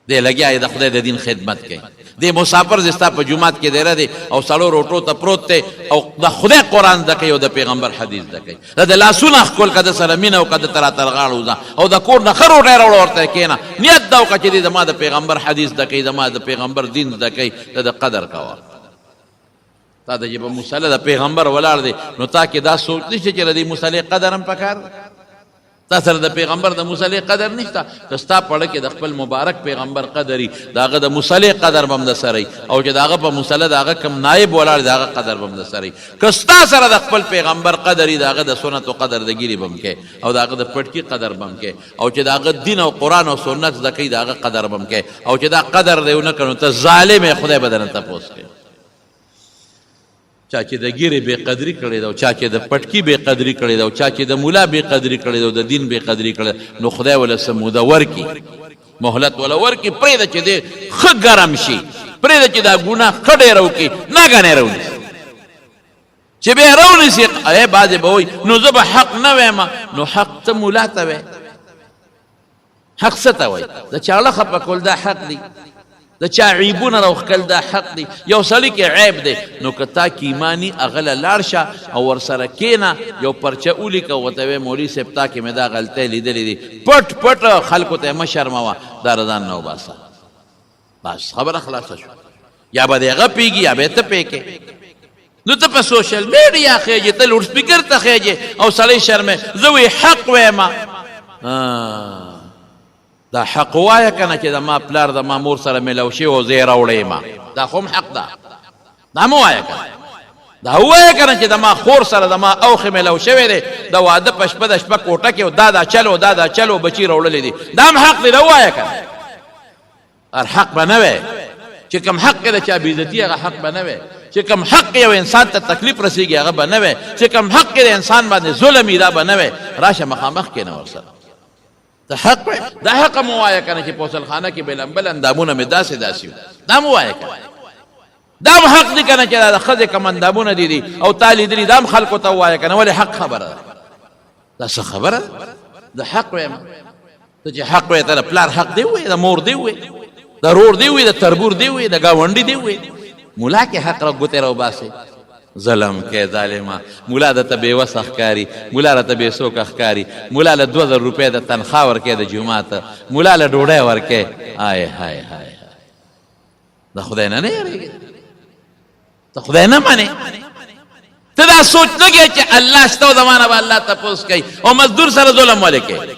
دی لګیا د خدای د دین خدمت کوي دی مسافر دی ستا په جومات کې دیره دی او سړو روټو ته پروت دی او د خدای قرآن زده کوي او د پیغمبر حدیث زده کوي د لاسونه ښکل که د سره مینه وکړه د ته راته غاړه وځه او د کور نه ښه روټۍ راوړه ورته کښېنه نیت دا وکړه چې دی زما د پیغمبر حدیث زده کوي زما د پیغمبر دین زده کوي د قدر کوه تا د چې په مصلی د پیغمبر ولاړ دی نو تا کې دا سوچ نشته چې د دې مصلی قدر هم پکار دی تا سره د پیغمبر د مصلی قدر نشته که ستا پړه کې د خپل مبارک پیغمبر قدري د هغه د مصلی قدر به هم د سره او چې د هغه په مصلی د هغه کوم نایب ولاړ د هغه قدر به هم د سره که ستا سره د خپل پیغمبر قدري د هغه د سنت و قدر د ګیري به هم کوې او د هغه د پټکي قدر به هم کوې او چې د هغه دین او قرآن او سنت زده کوي د هغه قدر به هم کوې او چې دا قدر دی ونه کړو ته ظالم یې خدای به درنه تپوس کوي چا چې د ګیرې بې قدري کړې ده او چا چې د پټکي بې قدري کړې ده او چا چې د ملا بې قدري کړې ده او د دین بې قدري کړې نو خدای وله څه موده ورکړي مهلت وله ورکړي پرېږده چې دی ښه ګرم شي پرېږده چې دا ګناه ښه ډېره وکړي ناګنې راونیسي چې بیا یې راونیسي بعضې به وایي نو زه به حق نه وایم نو حق ته ملا ته وایې حق څه ته وایي د چاړه خفه کول دا حق دی د چا عیبونه راوښکل دا حق دی یو سړي کې عیب دی نو که تا کې ایماني هغه له لاړ شه او ورسره کښېنه یو پرچه ولیکه ورته وایې مولوي صاحب تا کې مې دا غلطۍ لیدلې دي پټ خلکو ته یې مه شرموه دا رضان نه وباسه بس خبره خلاصه شو یا به د هغه پېږي یا به یې ته پېکې نو ته په سوشل میډیا خېږې ته لوډ سپیکر ته خېږې او سړی شرمې زه وی حق ویمه دا حق وایه که نه چې د ما پلار د ما مور سره میلو شوی او زه یې راوړی دا خو هم حق ده دا مه وایه که دا ووایه که نه چې د ما خور سره د ما اوښې میلو شوی دی د واده په شپه د شپه کوټه کې دا چلو بچي راوړلی دي دا هم حق دی دا ووایه که هر حق به نه وی چې کوم حق د چا بېعزتي هغه حق به نه وی چې کوم حق یو انسان ته تکلیف رسېږي هغه به نه وی چې کوم حق د انسان باندې ظلم وي دا به نه وی راشه مخامخ کښېنه ورسره ته حق وایه دا حق مو وایه که نه چې په غسلخانه کې بلنبل اندامونه مې داسې داسې وو دا مو وایه که دا هم حق دی که نه چې دا د ښځې کم اندامونه دي او تا لیدلي دا هم خلکو ته ووایه که نه ولې حق خبره ده دا څه خبره ده د حق وایم ته چې حق وایې ته د پلار حق دی ووایې د مور دی ووایې د رور دی ووایې د تربور دی ووایې د ګاونډي دی ووایې ملا کې حق را ګوتې راوباسې ظلم کې ظالمه ملا درته بېوسه ښکاري ملا راته بېڅوکه ښکاري ملا له 2000 روپۍ د تنخوا ورکوې د جومات ملا له ډوډۍ ورکوې های های های د خدای نه یېرېږې ته خدای نه منې ته دا سوچ نه کوې چې الله شته او زما نه به الله تپوس کوي او مزدور سره ظلم ولې کوې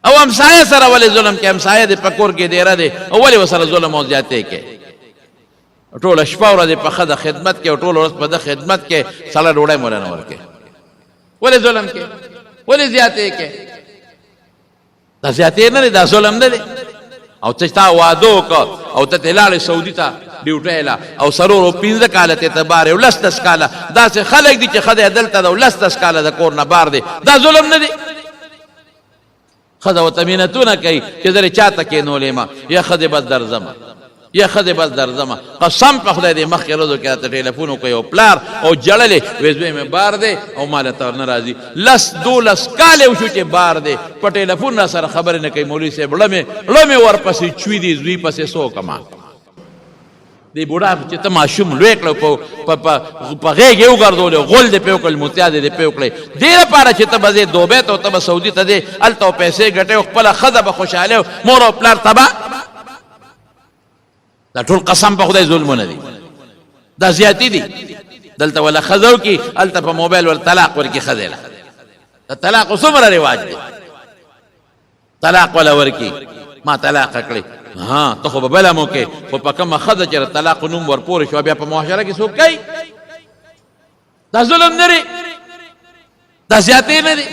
او همسایه سره ولې ظلم کوې همسایه دې په کور کې ډېره دی او ولې ورسره ظلم او زیاتې کوې ټوله شپه ورځې په ښځه خدمت کې او ټوله ورځ په ده خدمت کې سړی ډوډۍ مولا نه ورکوې ولې ظلم کوې ولې زیاتې کوې دا زیاتې نه دی دا ظلم نه دی او ته تا واده وکړه او ته ترې لاړې سعودي ته ډیوټۍ له او 15 کاله ته ته بار یې 10 کاله داسې خلک دي چې ښځه یې دلته ده او 10 کاله د کور نه بار دی دا ظلم نه دی ښځه ورته مینتونه کوي چې زه چا ته کېنولېمه یا ښځې بس درځمه یا ښځې بس درځمه قسم په خدای دې مخکې ورځو کې راته ټېلیفون وکړی او پلار او جړلې وایي زوی مې بار دی او ما له ته نه راځي 10-12 کاله وشو چې بار دی په ټېلیفون را سره خبرې نه کوي مولوي صاحب ړمې ورپسې چوي دي زوی پسې څه وکړمه دې بوډا چې ته ماشوم لوی کړه په غېږ یې وګرځولې غول دې پې وکړل متیا دې پې وکړې دې لپاره چې ته به ځې دوبۍ ته او ته به سعودي ته ځې هلته پیسې ګټې او خپله ښځه به خوشحاله مور او پلار تباه دا ټول قسم په خدای ظلمونه دي دا زیاتی دي دلته ولا ښځه وکړي هلته په موبایل ول طلاق ورکړي ښځې له د طلاق څومره رواج دی طلاق ولا ورکړي ما طلاق کړې ها ته خو به بله مو کې خو په کومه ښځه چې طلاق نوم ورپورې شوه بیا په معاشره کې څوک کوي دا ظلم نه دی دا زیاتې نه دی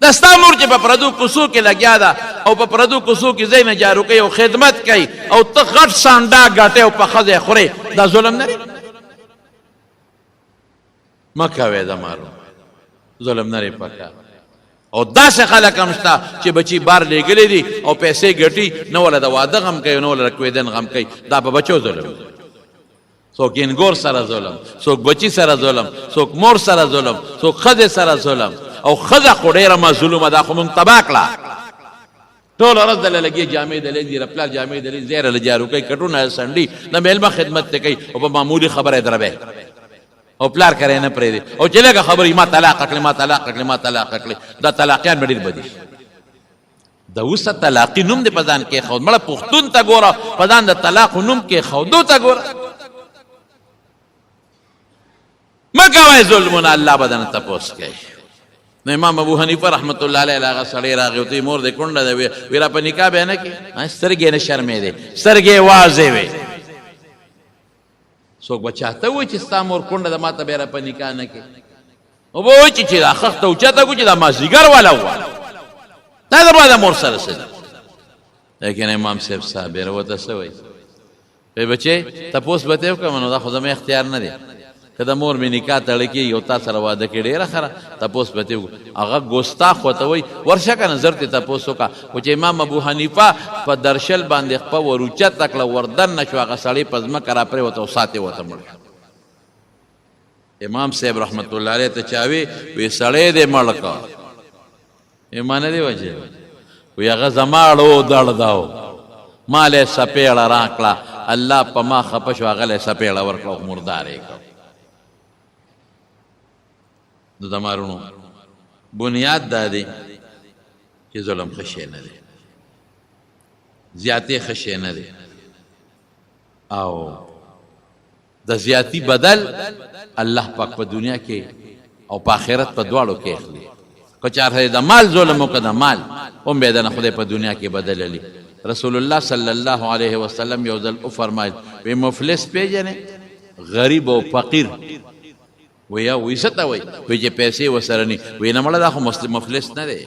دا ستا مور چې په پردو کوڅو کې لګیا ده او په پردو کوڅو کې ځای نه جارو کوي او خدمت کوي او ته غټ سانډا ګټې او په ښځې خورې دا ظلم نه دی مه کوې زمارو ظلم نه دی پکار او داسې خلک هم شته چې بچي بار لېږلي دي او پیسې ګټي نه وله د واده غم کوي نه وله د کویدن غم کوي دا په بچو ظلم څوک انګور سره ظلم څوک بچي سره ظلم څوک مور سره ظلم څوک ښځې سره ظلم او ښځه خو ډېره مظلومه ده خو مونږ تباه کړه ټوله ورځ دله لګي جامې دلې دي د پلار جامې دلې زیره له جارو کوي کټونه یې سنډي د میلمه خدمت ته کوي او په معمولي خبره یې دروي او پلار کرے نه پرېږدي او چې لږه خبرې ما طلاق کړې ما طلاق کړې ما طلاق کړې دا طلاقیان به ډېر بدي د اوسه طلاقي نوم دې په ځان کېښود مړه پښتون ته ګوره په ځان د طلاق نوم کېښودو ته ګوره مه کوئ ظلمونه الله به درنه تپوس کوي نو امام ابو حنیفه رحمت الله علیه هغه سړی راغی ورته مور دې کونډه ده وی را په نکاح به نه کړي سترګې نه شرمېدې سترګې واضح وې څوک به چاته وایي چې ستا مور کونډه ده ما ته بیا را په نکاح نه کړي او به وایي چې دا خښته اوچته کړو چې دا مازدیګر والا ووه دا زما د مور سره څه دي لیکن امام صاحب صابر ورته څه وایي وایي بچې تپوس به ته وکړم نو دا خو زما اختیار نه دی که د مور مې نکاح تړی کېږي او تا سره واده کې ډېره ښه تپوس به تې وکړو هغه ګستاخ ورته وایي ورشه که نظر تې تپوس وکړه خو چې امام ابو حنیفه په درشل باندې خپه ور اوچته کړه ور دننه شو هغه سړی په ځمکه را پرېوته او ساتې ورته مړ شو امام صاحب رحمت الله علیه ته چا وی سړی دې مړ کړه ما نه دی وجه وی هغه زما اړو دړ دا و ما له سپېړه راکړه الله په ما خفه شو هغه له سپېړه ورکړه او مردار یې کړه د دمارونو بنیاد دا دی چې ظلم ښه شی نه دی زیاتې ښه شی نه دی او د زیاتی بدل الله پاک په دنیا کې او په آخرت په دواړو کې اخلي که چا د مال ظلم وکړه د مال هم به یې دنه خدای په دنیا کې بدللی رسول الله صلی الله علیه وسلم یو ځل وفرمایل وی مفلس پیژنې غریب او فقیر ویا وی څه ته وایي وایي چې پیسې ورسره ني وایي نه مړه دا خو مفلس نه دی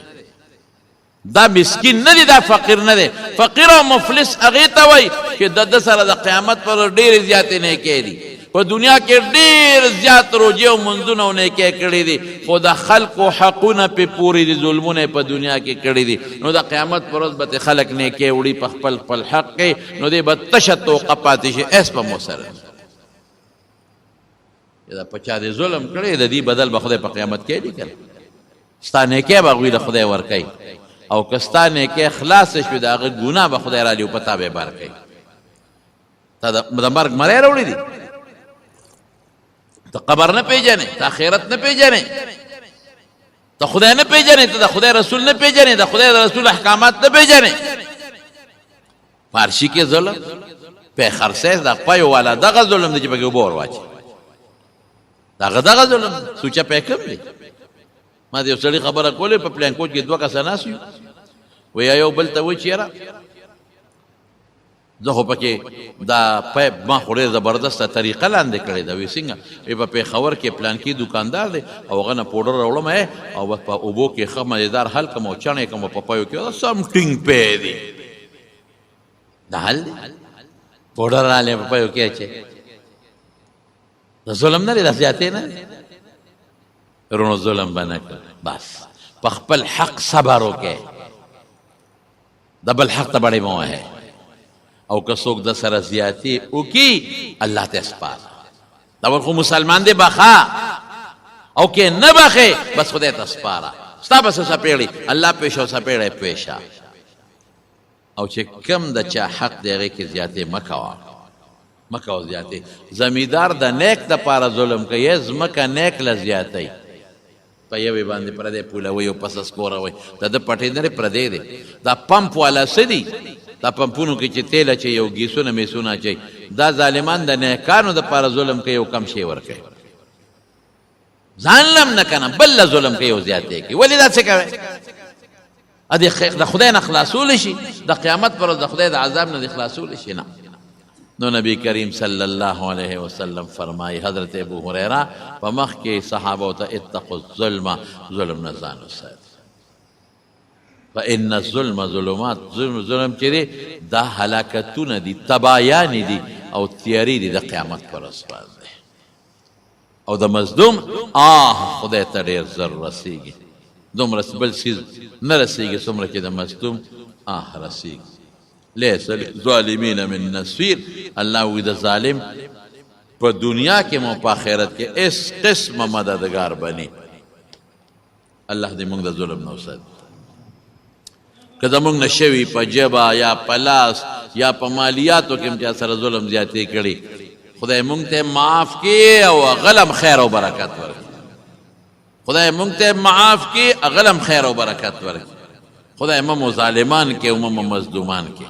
دا مسکین نه دی دا فقیر نه دی فقیر او مفلس هغې ته وایي چې د ده سره د قیامت پر ډېرې زیاتې نیکۍ دي په دنیا کې ډېر زیات روجې او منځونه او نیکۍ کړي دي خو د خلکو حقونه پې پورې دي ظلمونه په دنیا کې کړي دي نو د قیامت پر ورځ به خلک نیکۍ وړي په خپل خپل حق کې نو دی به تشه توقه پاتې شي ایس په مو سره دا په چا دې ظلم کړی د دې بدل به خدای په قیامت کې دی کنه ستا نیکۍ به هغوی له خدای ورکوي او که ستا نیکۍ خلاصه شوې د هغه ګناه به خدای رالیو په تا به یې بار کوي تا د مرګ مری راوړی دي ته قبر نه پیژنې ته آخرت نه پیژنې ته خدای نه پیژنې ته د خدای رسول نه پیژنې د خدای د رسول احکامات نه پیژنې فارشي کې ظلم پې خرڅې د پایو والا دغه ظلم دی چې پکې اوبه ور واچي دغه ظلم سوچه پې کم دی ما د یو سړي خبره کولې په پلان کوچ کې 2 کسه ناست یو وایي یو بل ته وایي چې یاره زه خو پکې دا پیپ ما خو ډېر زبردسته طریقه لاندې کړې ده وایي څنګه وایي په پېښور کې پلان کې دوکاندار دی او هغه نه پوډر راوړم او بس په اوبو کې ښه مزېدار حل کړم او چڼې کړم په پپیو کې سم ټینګ پی دی دا حل دی پوډر رالی پپیو کې اچې د ظلم نه دی د زیاتې نه رونو ظلم به نه کړ بس په خپل حق صبر وکړې د بل حق ته بړې مه وهې او که څوک د سره زیاتې وکړي الله ته سپاره دا خو مسلمان دی بخا او که نه بخې بس خدای ته سپاره ستا به څه سپېړي الله پېښه او سپېړی پېښه او چې کم د چا حق دی هغې کې زیاتې مه کوه مه کوه زیاتې زمیندار د نیک دپاره ظلم کوي ځمکه نیک له زیاتئ په یوې باندې پردی پولوي او پسه سکوروئ د ده پټې نرې پردی دی دا پمپ والا څه دي دا پمپونو کې چې تیل اچوي او ګیسونه میسونه اچوي دا ظالمان د نیکانو دپاره ظلم کوي او کم شی ورکوي ځان لم نه که نه بل له ظلم کوي او زیاتې کوي ولې دا څه کوئ د خدای نه خلاصولی شي د قیامت پر ورځ د خدای د عذاب نه دې خلاصولی شي نه نو نبی کریم صلی الله علیه وسلم فرمایي حضرت ابو هریره په مخ کې صحابو ته اتقوا الظلم ظلم نه ځان وساتئ فإن الظلم ظلمات ظلم چې دی دا هلاکتونه دي تبایانې دي او تیارې دي د قیامت پر ورځ باندې او د مظلوم خدای ته ډېر زر رسیږي دومره بل څیز نه رسیږي څومره چې د مظلوم رسیږي لیس للظالمین من نصیر الله وی د ظالم په دنیا کې مو په آخرت کې اس قسمه مددگار بني الله دې موږ د ظلم نه وساتي که زموږ نه شوي په ژبه یا په لاس یا په مالیاتو کې هم چا سره ظلم زیاتې کړي خدای موږ ته معاف کړي او غلم خیر او برکت ورکړي خدای موږ ته معاف کړي غلم خیر او برکت ورکړي خدای مو ظالمان کې او مو مظلومان کې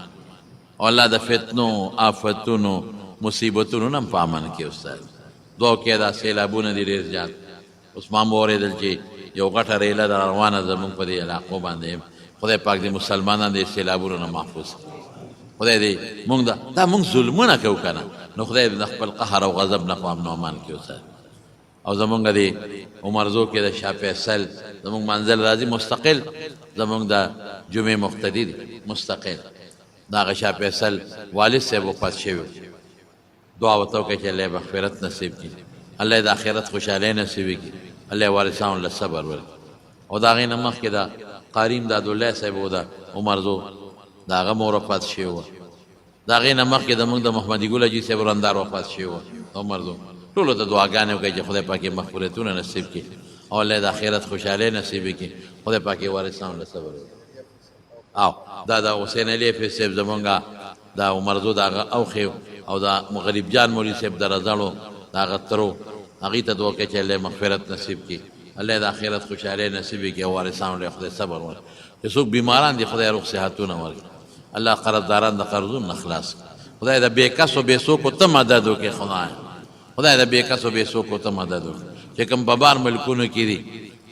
او الله د فتنو آفتونو مصیبتونو نه په امن کې استاد دعا کې دا سیلابونه دي ډېر زیات اوس ما واورېدل چې یو غټه ریله ده روانه زموږ په دې علاقو باندې خدای پاک دې مسلمانان دې سیلابونو نه محفوظ خدای دې موږ دا موږ ظلمونه کوو که نه نو خدای دې د خپل قهر او غضب نه په امن او امان کې وساتي او زمونږ د عمرزو کې د شاه فیصل زمونږ منزل راځي مستقل زمونږ د جمعې مقتدي دي مستقل د هغه شاه فیصل والد صاحب وفات شوي دعا ورته وکړئ چې الله یې مغفرت نصیب کړي الله یې د آخرت خوشحالۍ نصیب کړي الله یې وارثانو له صبر ورکړي او د هغې نه مخکې د قاریم د عبدالله صاحب و د عمرزو د هغه مور وفات شوې وه د هغې نه مخکې زمونږ د محمدي ګل حاجي صاحب رندار وفات شوې وه د عمرزو ټولو ته دعاګانې وکړئ چې خدای پاک یې مغفرتونه نصیب کړي او الله یې د آخرت خوشحالۍ نصیب کړي خدای پاک یې وارثانو له صبر وکړي او دا د حسین علي حفیظ صاحب زمونږ د عمرزو د هغه اوښې او د غریب جان مولي صاحب د رضاړو د هغه ترو هغې ته دعا کوي چې الله یې مغفرت نصیب کړي الله یې د آخرت خوشحالۍ نصیب کړي او وارثانو له خدای صبر ورکړي چې څوک بیماران دي خدای روغ صحتونه ورکړي الله قرضداران د قرضونو نه خلاص کړي خدای د بې کسو بې څوکو ته مدد وکړي خدای د بې کسو بې څوکو ته مدد وکړي چې کوم په بار ملکونو کې دي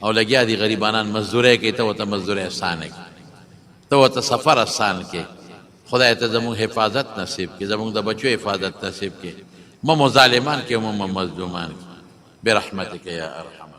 او لګیا دي غریبانان مزدورۍ کوي ته ورته مزدورۍ اسانه کړي ته ورته سفر اسان کړي خدای ته زموږ حفاظت نصیب کړي زموږ د بچو حفاظت نصیب کړي مو ظالمان کې مو مظلومان کې برحمتک یا ارحم